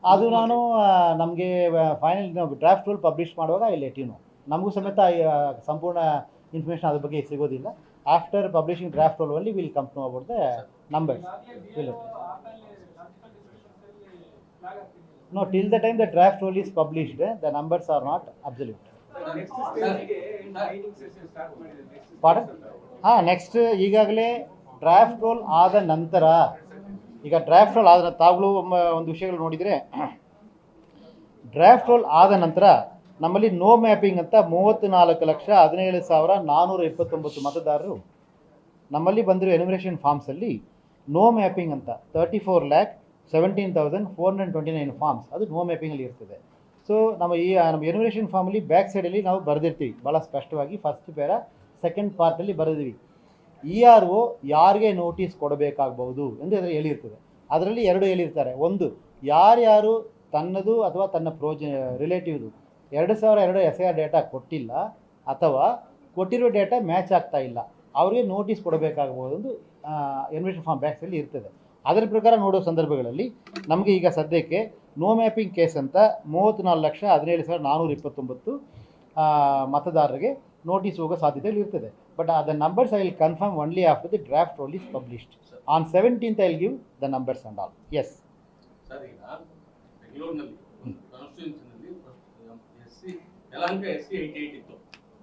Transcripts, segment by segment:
ಅದು ನಾನು ನಮಗೆ ಫೈನಲ್ ಡ್ರಾಫ್ಟ್ ರೂಲ್ ಪಬ್ಲಿಷ್ ಮಾಡುವಾಗ ಐ ಲೆಟ್ ಯು ನೋ. ನಮಗೂ ಸಮೇತ ಸಂಪೂರ್ಣ ಇನ್ಫಾರ್ಮೇಷನ್ ಅದ್ರ ಬಗ್ಗೆ ಸಿಗೋದಿಲ್ಲ. ಆಫ್ಟರ್ ಪಬ್ಲಿಷಿಂಗ್ ಡ್ರಾಫ್ಟ್ ರೂಲ್ ಅಲ್ಲಿ will come to know about the numbers. No, till the time the draft rule is published, the numbers are not absolute. Pardon? Next ಈಗಾಗಲೇ draft roll ಆದ ನಂತರ, ಈಗ ಡ್ರಾಫ್ಟ್ ರೋಲ್ ಆದ ತಾವುಗಳು ಒಂದು ವಿಷಯಗಳು ನೋಡಿದರೆ, ಡ್ರಾಫ್ಟ್ ರೋಲ್ ಆದ ನಂತರ ನಮ್ಮಲ್ಲಿ ನೋ ಮ್ಯಾಪಿಂಗ್ ಅಂತ 34,17,429 ಮತದಾರರು ನಮ್ಮಲ್ಲಿ ಬಂದಿರೋ ಎನ್ಯುಮರೇಷನ್ ಫಾರ್ಮ್ಸಲ್ಲಿ ನೋ ಮ್ಯಾಪಿಂಗ್ ಅಂತ 34,17,429 ಫಾರ್ಮ್ಸ್ ಅದು ನೋ ಮ್ಯಾಪಿಂಗಲ್ಲಿ ಇರ್ತದೆ. ಸೊ ನಮ್ಮ ಎನ್ಯುಮರೇಷನ್ ಫಾರ್ಮಲ್ಲಿ ಬ್ಯಾಕ್ ಸೈಡಲ್ಲಿ ನಾವು ಬರೆದಿರ್ತೀವಿ ಭಾಳ ಸ್ಪಷ್ಟವಾಗಿ. ಫಸ್ಟ್ ಪೇರ ಸೆಕೆಂಡ್ ಪಾರ್ಟಲ್ಲಿ ಬರೆದಿವಿ ERO ಯಾರಿಗೆ ನೋಟಿಸ್ ಕೊಡಬೇಕಾಗಬಹುದು ಎಂದು ಅದರಲ್ಲಿ ಹೇಳಿರ್ತದೆ. ಅದರಲ್ಲಿ 2 ಹೇಳಿರ್ತಾರೆ. ಒಂದು, ಯಾರ್ಯಾರು ತನ್ನದು ಅಥವಾ ತನ್ನ ರಿಲೇಟಿವ್ದು 2002 SIR ಡೇಟಾ ಕೊಟ್ಟಿಲ್ಲ ಅಥವಾ ಕೊಟ್ಟಿರೋ ಡೇಟಾ ಮ್ಯಾಚ್ ಆಗ್ತಾ ಇಲ್ಲ, ಅವರಿಗೆ ನೋಟಿಸ್ ಕೊಡಬೇಕಾಗಬಹುದು ಎಂದು ಎನ್ಯುಮರೇಷನ್ ಫಾರ್ಮ್ ಬ್ಯಾಕ್ ಸೈಡಲ್ಲಿ ಇರ್ತದೆ. ಅದರ ಪ್ರಕಾರ ನೋಡೋ ಸಂದರ್ಭಗಳಲ್ಲಿ ನಮಗೆ ಈಗ ಸದ್ಯಕ್ಕೆ ನೋ ಮ್ಯಾಪಿಂಗ್ ಕೇಸ್ ಅಂತ 34,17,429 ಮತದಾರರಿಗೆ ನೋಟಿಸ್ ಹೋಗೋ ಸಾಧ್ಯತೆಗಳು ಇರ್ತದೆ. But the numbers I will confirm only after the draft role is published on 17th. I will give the numbers and all. Yes sir, ಈಗ ಬೆಂಗಳೂರಿನಲ್ಲಿ ಕಾನ್ಸ್ಟಿಟ್ಯೂನ್ಸಿನಲ್ಲಿ SC ಯಲಹಂಕ SC 88 ಇತ್ತು.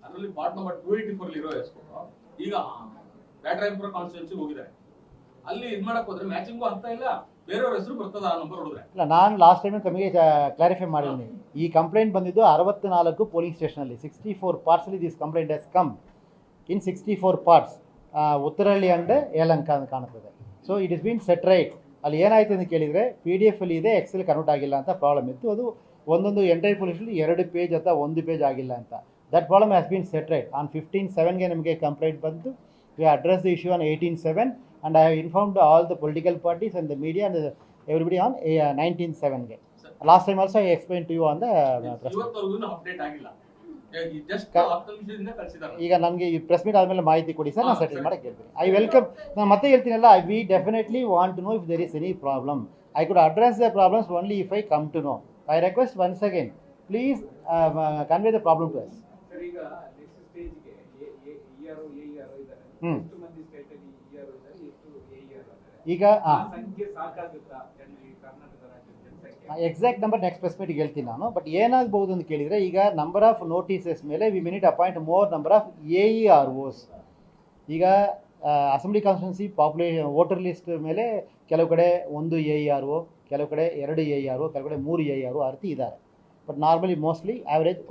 ಅದರಲ್ಲಿ ಪಾರ್ಟ್ ನಂಬರ್ 284 ಇರೋ ಹೆಸರು ಈಗ ಬ್ಯಾಟರಾಯಪುರ ಕಾನ್ಸ್ಟಿಟ್ಯೂನ್ಸಿ ಹೋಗಿದ್ದಾರೆ. ಅಲ್ಲಿ ಇದು ಮಾಡಕ್ ಹೋದ್ರೆ ಮ್ಯಾಚಿಂಗು ಆಗ್ತಾ ಇಲ್ಲ, ಬೇರೆಯವ್ರ ಹೆಸರು ಬರ್ತದ ಆ ನಂಬರ್ ಹೊಡೆದ್ರೆ. ಇಲ್ಲ, ನಾನು ಲಾಸ್ಟ್ ಟೈಮ್ ತಮಗೆ ಕ್ಲಾರಿಫೈ ಮಾಡಿದ್ದೀನಿ. ಈ ಕಂಪ್ಲೇಂಟ್ ಬಂದಿದ್ದು 64 ಪೊಲೀಸ್ ಸ್ಟೇಷನಲ್ಲಿ 64 ಪಾರ್ಟ್ಸಲ್ಲಿ this complaint has come in 64 parts. Uttarahalli and Yelahanka ಅಂತ ಕಾಣುತ್ತದೆ. So it is been set right. ಅಲ್ಲಿ ಏನಾಯ್ತು ಅಂತ ಕೇಳಿದರೆ PDF ಅಲ್ಲಿ ಇದೆ, ಎಕ್ಸೆಲ್ ಕನ್ವರ್ಟ್ ಆಗಿಲ್ಲ ಅಂತ ಪ್ರಾಬ್ಲಮ್ ಇತ್ತು. ಅದು ಒಂದೊಂದು ಎಂಟೈರ್ ಪೊಲೀಸಲ್ಲಿ 2 ಪೇಜ್ ಅಥವಾ 1 ಪೇಜ್ ಆಗಿಲ್ಲ ಅಂತ. That problem has been set right. On 15/7 ನಮಗೆ ಕಂಪ್ಲೇಂಟ್ ಬಂತು. We address the issue on 18/7 and I have informed all the political parties and the media and everybody on 19/7. Last time also I explained to you on the press meet. Update ಆಗಿಲ್ಲ, just 10 ನಿಮಿಷದಿಂದ ಕಳಿಸಿದ್ದಾರೆ. ಈಗ ನನಗೆ ಈ press meet ಆದಮೇಲೆ ಮಾಹಿತಿ ಕೊಡಿ sir, ನಾನು ಸೆಟಲ್ ಮಾಡಕ್ಕೆ ಹೇಳ್ತೀನಿ. I welcome. ನಾನು ಮತ್ತೆ ಹೇಳ್ತೀನಲ್ಲ, we definitely want to know if there is any problem. I could address the problems only if I come to know. I request once again, please convey the problem to us. Sir, ಈಗ next ಸ್ಟೇಜ್ಗೆ ERO ಇದ್ದಾರೆ. ಎಷ್ಟು ಮಂದಿ state ಅಲ್ಲಿ ERO ಇದ್ದಾರೆ, ಎಷ್ಟು AER ಇದ್ದಾರೆ? ಈಗ ಸಂಖ್ಯೆ ಸಾಕಾಗುತ್ತಾ ಕರ್ನಾಟಕ ರಾಜ್ಯದ ಜನಸಂಖ್ಯೆ? ಎಕ್ಸಾಕ್ಟ್ ನಂಬರ್ ನೆಕ್ಸ್ಟ್ ಪ್ರೆಸ್ ಮೀಟಿಗೆ ಹೇಳ್ತೀನಿ ನಾನು. ಬಟ್ ಏನಾಗಬಹುದು ಅಂತ ಕೇಳಿದರೆ, ಈಗ ನಂಬರ್ ಆಫ್ ನೋಟಿಸಸ್ ಮೇಲೆ we minute appoint more number of AEROs. ಈಗ assembly constituency population voter list ಮೇಲೆ ಕೆಲವು ಕಡೆ 1 AERO, ಕೆಲವು ಕಡೆ 2 AERO, ಕೆಲವು ಕಡೆ 3 AERO ಆ ರೀತಿ ಇದ್ದಾರೆ. ಬಟ್ ನಾರ್ಮಲಿ ಮೋಸ್ಟ್ಲಿ ಆ್ಯಾವ್ರೇಜ್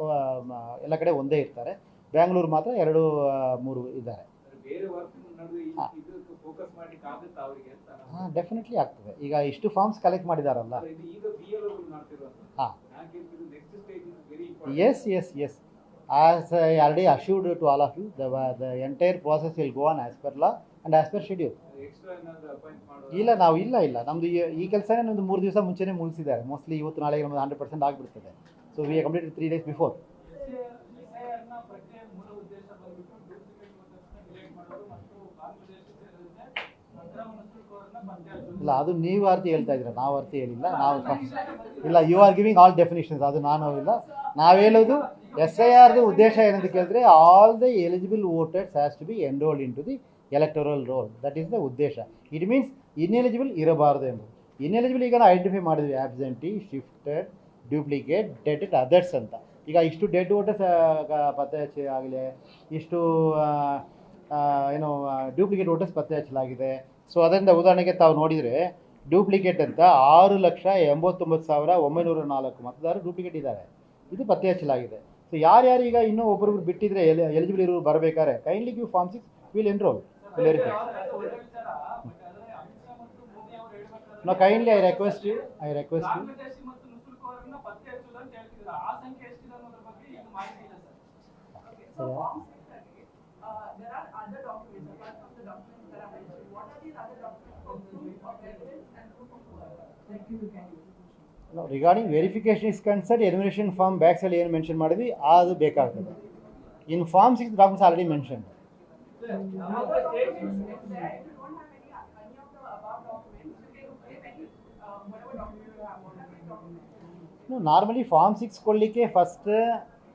ಎಲ್ಲ ಕಡೆ ಒಂದೇ ಇರ್ತಾರೆ. ಬ್ಯಾಂಗ್ಳೂರು ಮಾತ್ರ 2-3 ಇದ್ದಾರೆ. ಬೇರೆ ವರ್ಕ್ ನಡುವೆ ಇದಕ್ಕೆ ಫೋಕಸ್ ಮಾಡ್ಲಿಕ್ಕೆ ಆಗುತ್ತಾ ಅವರಿಗೆ ಅಂತ? ಡೆಫಿನೆಟ್ಲಿ ಆಗ್ತದೆ. ಈಗ ಇಷ್ಟು ಫಾರ್ಮ್ಸ್ ಕಲೆಕ್ಟ್ ಮಾಡಿದಾರಲ್ಲ. ಈಗ BLO ಮಾಡ್ತಿರೋದು. ನಾನು ಕೇಳ್ತಿದ್ದು next stage is very important. Yes. As I already assured to all of you, the entire process will go on as per law and as per schedule. Extra ಏನಾದರೂ appoint ಮಾಡೋದು? ಇಲ್ಲ. ನಮ್ಮದು ಈ ಕೆಲಸನೇ ನಮ್ಮದು 3 ದಿವಸ ಮುಂಚೆನೇ ಮುಗಿಸಿದ್ದಾರೆ. ಮೋಸ್ಟ್ಲಿ ಇವತ್ತು ನಾಳೆಗೆ ನಮ್ಮದು 100% ಆಗಿಬಿಡ್ತದೆ. So we completed 3 days before. ಇಲ್ಲ, ಅದು ನೀವು ಅರ್ಥ ಹೇಳ್ತಾ ಇದ್ದೀರಾ, ನಾವು ಅರ್ಥ ಹೇಳಿಲ್ಲ. ಇಲ್ಲ, you are giving all definitions. ಅದು ನಾನು ಇಲ್ಲ. ನಾವು ಹೇಳೋದು SIRದು ಉದ್ದೇಶ ಏನಂತ ಕೇಳಿದ್ರೆ, all the eligible voters has to be enrolled in to the electoral roll. That is the ಉದ್ದೇಶ. ಇಟ್ ಮೀನ್ಸ್ ಇನ್ಎಲಿಜಿಬಲ್ ಇರಬಾರ್ದು ಎಂಬುದು. ಇನ್ಎಲಿಜಿಬಲ್ ಈಗ ನಾವು ಐಡೆಂಟಿಫೈ ಮಾಡಿದ್ವಿ, ಆಬ್ಸೆಂಟಿ, ಶಿಫ್ಟೆಡ್, ಡ್ಯೂಪ್ಲಿಕೇಟ್, ಡೆಟೆಡ್, ಅದರ್ಸ್ ಅಂತ. ಈಗ ಇಷ್ಟು ಡೆಡ್ ವೋಟರ್ಸ್ ಪತ್ತೆ ಹಚ್ಚಿ ಆಗಲಿ, ಇಷ್ಟು ಡ್ಯೂಪ್ಲಿಕೇಟ್ ವೋಟರ್ಸ್ ಪತ್ತೆ ಹಚ್ಚಲಾಗಿದೆ. ಸೊ ಅದರಿಂದ ಉದಾಹರಣೆಗೆ ತಾವು ನೋಡಿದರೆ, ಡ್ಯೂಪ್ಲಿಕೇಟ್ ಅಂತ 6,89,904 ಮತದಾರರು ಡ್ಯೂಪ್ಲಿಕೇಟ್ ಇದ್ದಾರೆ. ಇದು ಪತ್ತೆ ಹಚ್ಚಲಾಗಿದೆ. ಸೊ ಯಾರ್ಯಾರು ಈಗ ಇನ್ನೂ ಒಬ್ಬರೊಬ್ರು ಬಿಟ್ಟಿದ್ರೆ ಎಲಿಜಿಬಲ್ ಇರೋರು ಬರಬೇಕಾದ್ರೆ, kindly give form 6, will enrol, will verify. No, kindly I request you. There are other documents apart from the documents that are mentioned. What are these other documents for proof of residence and proof of work that you can use? No, regarding verification is concerned, enumeration form back side ಏನು mention ಮಾಡಿದ್ವಿ ಅದು ಬೇಕಾಗ್ತದೆ. In form 6 documents already mention. No, normally Form 6 ಕೊಡಲಿಕ್ಕೆ first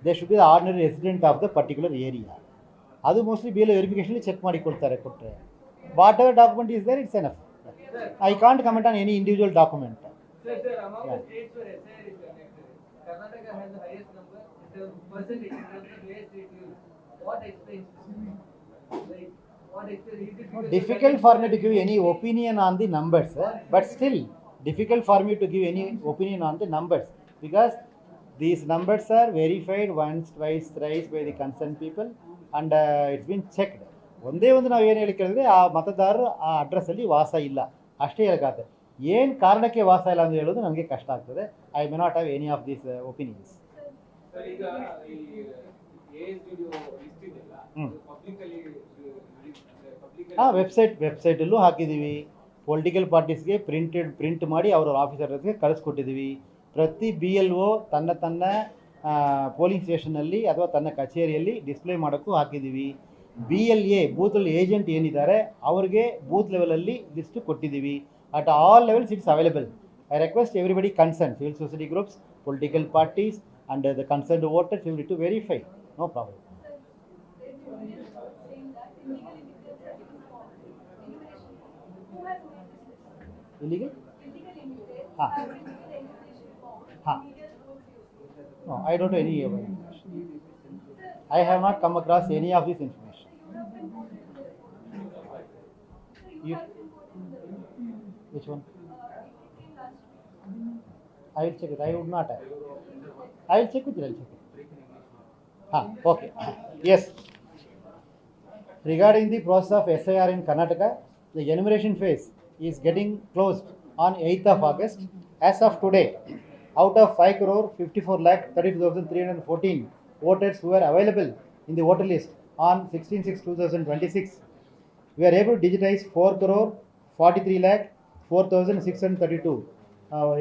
they should be the ordinary resident of the particular area. ಅದು mostly B L verification check ಮಾಡಿ ಕೊಡ್ತಾರೆ. ಕೊಟ್ಟರೆ whatever document is there it's enough. I can't comment on any individual document. Sir, among the states where SIR is connected, Karnataka has the highest number in terms of percentage, in terms of waste it used. What explains this? Like, what explains is it because Difficult for me to give any opinion on the numbers, but still difficult for me to give any opinion on the numbers because these numbers are verified once, twice, thrice by the concerned people and it's been checked. ಒಂದೇ ಒಂದು ನಾವು ಏನು ಹೇಳಿ ಕೇಳಿದ್ರೆ ಆ ಮತದಾರರು ಆ ಅಡ್ರೆಸ್ಸಲ್ಲಿ ವಾಸ ಇಲ್ಲ ಅಷ್ಟೇ ಹೇಳಕ್ಕಾಗ್ತದೆ. ಏನು ಕಾರಣಕ್ಕೆ ವಾಸ ಇಲ್ಲ ಅಂತ ಹೇಳೋದು ನನಗೆ ಕಷ್ಟ ಆಗ್ತದೆ. I may not have any of these opinions. Sir, ಈಗ ಈ ASDO ಲಿಸ್ಟ್ ಇದೆಯಲ್ಲ, ಪಬ್ಲಿಕಲಿ ವೆಬ್ಸೈಟಲ್ಲೂ ಹಾಕಿದ್ದೀವಿ. ಪೊಲಿಟಿಕಲ್ ಪಾರ್ಟೀಸ್ಗೆ ಪ್ರಿಂಟ್ ಮಾಡಿ ಅವರ ಆಫೀಸರ್ಸ್ಗೆ ಕಳಿಸ್ಕೊಟ್ಟಿದ್ದೀವಿ. ಪ್ರತಿ BLO ತನ್ನ ಪೋಲಿಂಗ್ ಸ್ಟೇಷನಲ್ಲಿ ಅಥವಾ ತನ್ನ ಕಚೇರಿಯಲ್ಲಿ ಡಿಸ್ಪ್ಲೇ ಮಾಡೋಕ್ಕೂ ಹಾಕಿದ್ದೀವಿ. BLA ಬೂತಲ್ಲಿ ಏಜೆಂಟ್ ಏನಿದ್ದಾರೆ ಅವ್ರಿಗೆ ಬೂತ್ ಲೆವೆಲಲ್ಲಿ ಲಿಸ್ಟ್ ಕೊಟ್ಟಿದ್ದೀವಿ. At all levels it's available. I request everybody concern, civil society groups, political parties and the concerned voters will need to verify. No problem. Illegal? No, I don't know any information. I have not come across any of this information. You, which one? I will check it. I would not have. I will check with you. Okay. Yes. Regarding the process of SIR in Karnataka, the enumeration phase is getting closed on 8th of August. As of today, out of 5,54,32,314 voters who were available in the voter list on 16/6/2026, we are able to digitize 4,43,04,632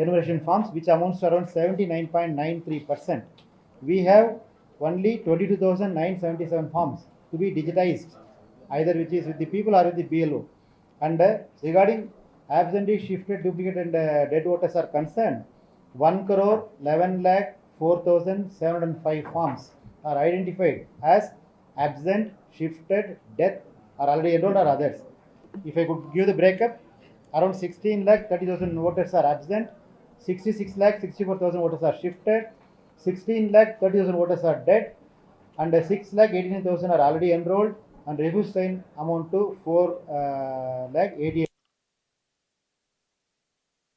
enumeration forms, which amounts to around 79.93%. We have only 22,977 forms to be digitized, either which is with the people or with the BLO. And regarding absentee, shifted, duplicate and dead voters are concerned, 1,11,04,705 forms are identified as absent, shifted, death, or already enrolled or others. If I could give the breakup, around 16,30,000 voters are absent, 66,64,000 voters are shifted, 16,30,000 voters are dead, and 6,89,000 are already enrolled, and refused sign amount to 4,88,000.